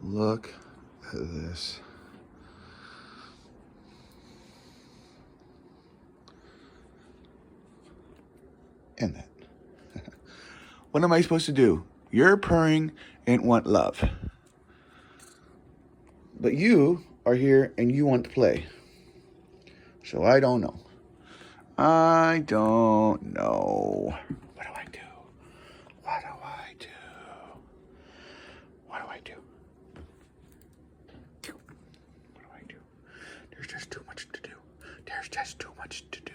Look at this. And that. What am I supposed to do? You're purring and want love. But you are here and you want to play. So I don't know. I don't know. What do I do? What do I do? What do I do? What do I do? There's just too much to do. There's just too much to do.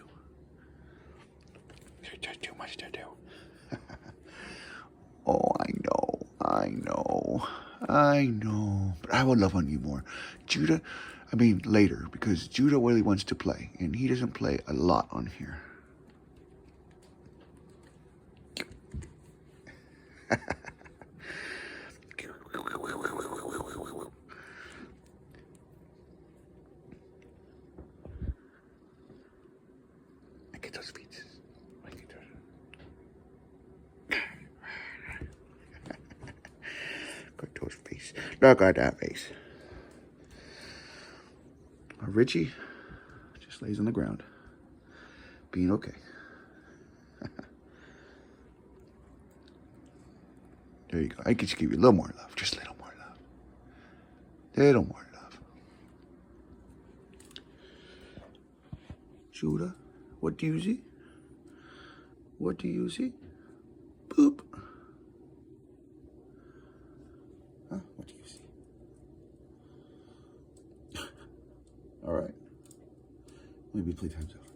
There's just too much to do. Oh, I know. But I would love on you more. Later, because Judah really wants to play, and he doesn't play a lot on here. I get those feet. Look at those face. Look at that face. Richie just lays on the ground, being okay. There you go. I could just give you a little more love. Just a little more love. Little more love. Judah, what do you see? What do you see? Boop. Huh? What do you see? All right. Maybe playtime's over.